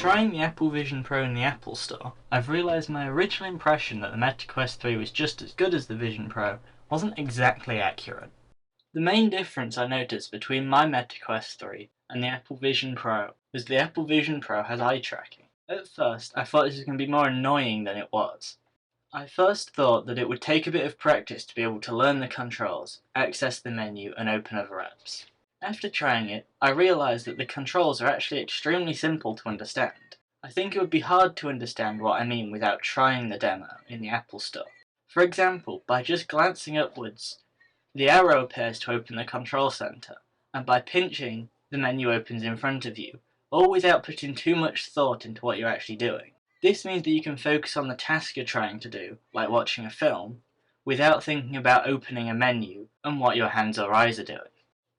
trying the Apple Vision Pro in the Apple Store, I've realised my original impression that the Meta Quest 3 was just as good as the Vision Pro wasn't exactly accurate. The main difference I noticed between my Meta Quest 3 and the Apple Vision Pro was the Apple Vision Pro has eye tracking. At first, I thought this was going to be more annoying than it was. I first thought that it would take a bit of practice to be able to learn the controls, access the menu, and open other apps. After trying it, I realised that the controls are actually extremely simple to understand. I think it would be hard to understand what I mean without trying the demo in the Apple Store. For example, by just glancing upwards, the arrow appears to open the control center, and by pinching, the menu opens in front of you, all without putting too much thought into what you're actually doing. This means that you can focus on the task you're trying to do, like watching a film, without thinking about opening a menu and what your hands or eyes are doing.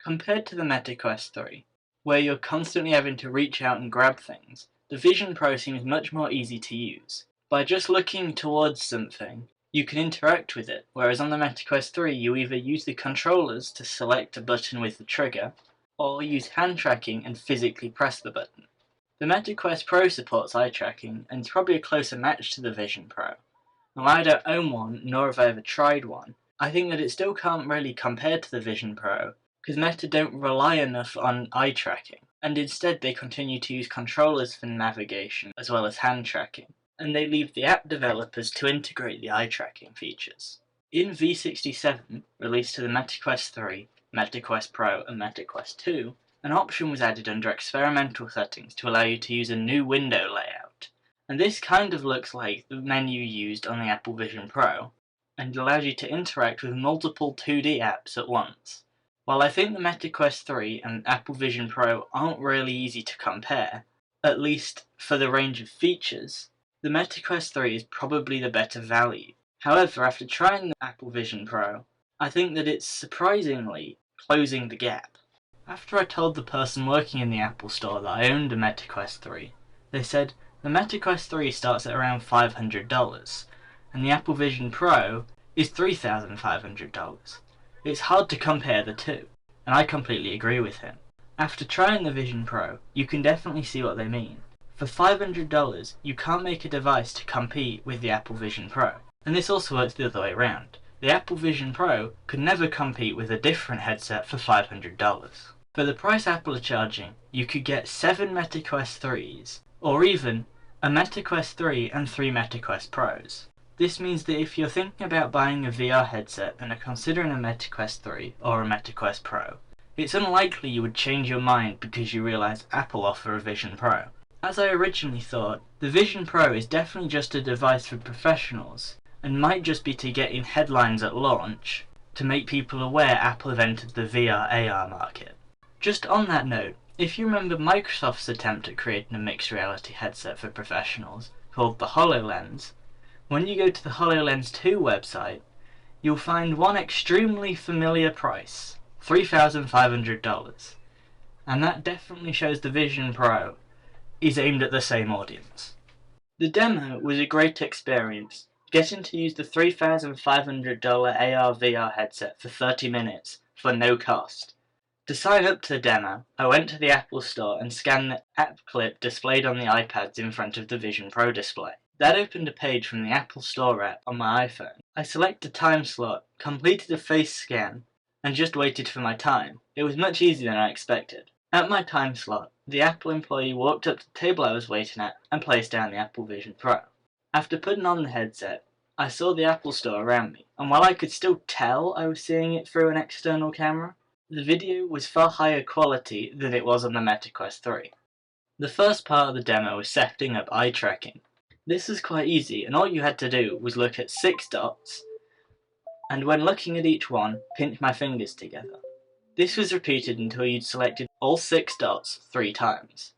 Compared to the Meta Quest 3, where you're constantly having to reach out and grab things, the Vision Pro seems much more easy to use. By just looking towards something, you can interact with it, whereas on the Meta Quest 3 you either use the controllers to select a button with the trigger, or use hand tracking and physically press the button. The Meta Quest Pro supports eye tracking and is probably a closer match to the Vision Pro. While I don't own one, nor have I ever tried one, I think that it still can't really compare to the Vision Pro, because Meta don't rely enough on eye tracking, and instead they continue to use controllers for navigation as well as hand tracking, and they leave the app developers to integrate the eye tracking features. In V67, released to the Meta Quest 3, Meta Quest Pro and Meta Quest 2, an option was added under experimental settings to allow you to use a new window layout, and this kind of looks like the menu used on the Apple Vision Pro, and allows you to interact with multiple 2D apps at once. While I think the Meta Quest 3 and Apple Vision Pro aren't really easy to compare, at least for the range of features, the Meta Quest 3 is probably the better value. However, after trying the Apple Vision Pro, I think that it's surprisingly closing the gap. After I told the person working in the Apple Store that I owned a Meta Quest 3, they said the Meta Quest 3 starts at around $500, and the Apple Vision Pro is $3,500. It's hard to compare the two, and I completely agree with him. After trying the Vision Pro, you can definitely see what they mean. For $500, you can't make a device to compete with the Apple Vision Pro, and this also works the other way around. The Apple Vision Pro could never compete with a different headset for $500. For the price Apple are charging, you could get 7 Meta Quest 3s, or even a Meta Quest 3 and 3 Meta Quest Pros. This means that if you're thinking about buying a VR headset and are considering a Meta Quest 3 or a Meta Quest Pro, it's unlikely you would change your mind because you realise Apple offer a Vision Pro. As I originally thought, the Vision Pro is definitely just a device for professionals, and might just be to get in headlines at launch to make people aware Apple have entered the VR/AR market. Just on that note, if you remember Microsoft's attempt at creating a mixed reality headset for professionals called the HoloLens, when you go to the HoloLens 2 website, you'll find one extremely familiar price, $3,500, and that definitely shows the Vision Pro is aimed at the same audience. The demo was a great experience, getting to use the $3,500 AR/VR headset for 30 minutes for no cost. To sign up to the demo, I went to the Apple Store and scanned the app clip displayed on the iPads in front of the Vision Pro display. That opened a page from the Apple Store app on my iPhone. I selected a time slot, completed a face scan, and just waited for my time. It was much easier than I expected. At my time slot, the Apple employee walked up to the table I was waiting at and placed down the Apple Vision Pro. After putting on the headset, I saw the Apple Store around me, and while I could still tell I was seeing it through an external camera, the video was far higher quality than it was on the Meta Quest 3. The first part of the demo was setting up eye tracking. This was quite easy, and all you had to do was look at 6 dots, and when looking at each one, pinch my fingers together. This was repeated until you'd selected all 6 dots 3 times.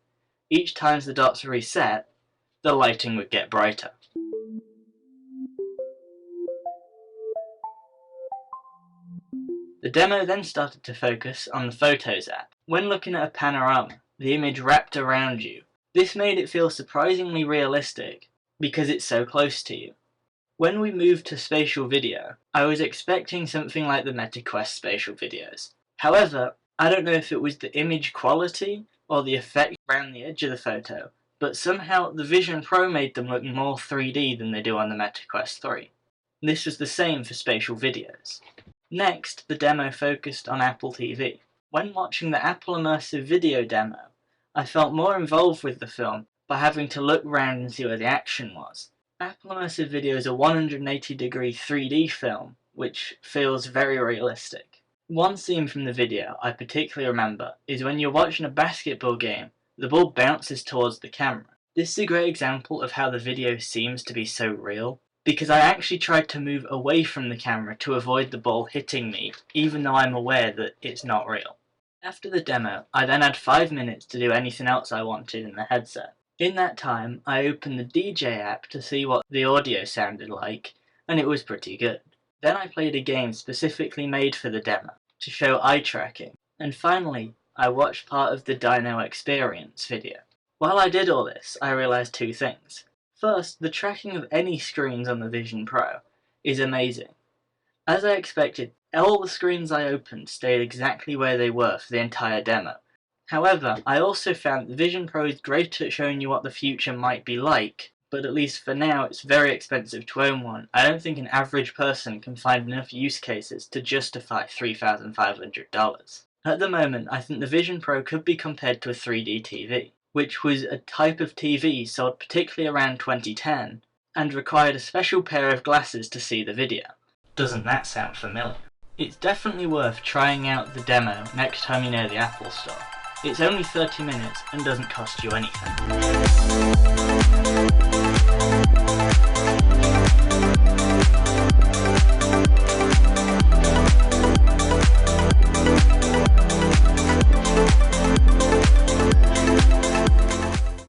Each time the dots were reset, the lighting would get brighter. The demo then started to focus on the Photos app. When looking at a panorama, the image wrapped around you. This made it feel surprisingly realistic because it's so close to you. When we moved to spatial video, I was expecting something like the Meta Quest spatial videos. However, I don't know if it was the image quality or the effect around the edge of the photo, but somehow the Vision Pro made them look more 3D than they do on the Meta Quest 3. This was the same for spatial videos. Next, the demo focused on Apple TV. When watching the Apple Immersive Video demo, I felt more involved with the film by having to look around and see where the action was. Apple Immersive Video is a 180-degree 3D film, which feels very realistic. One scene from the video I particularly remember is when you're watching a basketball game, the ball bounces towards the camera. This is a great example of how the video seems to be so real, because I actually tried to move away from the camera to avoid the ball hitting me, even though I'm aware that it's not real. After the demo, I then had 5 minutes to do anything else I wanted in the headset. In that time, I opened the DJ app to see what the audio sounded like, and it was pretty good. Then I played a game specifically made for the demo, to show eye tracking, and finally, I watched part of the Dino Experience video. While I did all this, I realised two things. First, the tracking of any screens on the Vision Pro is amazing. As I expected, all the screens I opened stayed exactly where they were for the entire demo. However, I also found the Vision Pro is great at showing you what the future might be like, but at least for now it's very expensive to own one. I don't think an average person can find enough use cases to justify $3,500. At the moment, I think the Vision Pro could be compared to a 3D TV, which was a type of TV sold particularly around 2010, and required a special pair of glasses to see the video. Doesn't that sound familiar? It's definitely worth trying out the demo next time you're near the Apple Store. It's only 30 minutes and doesn't cost you anything.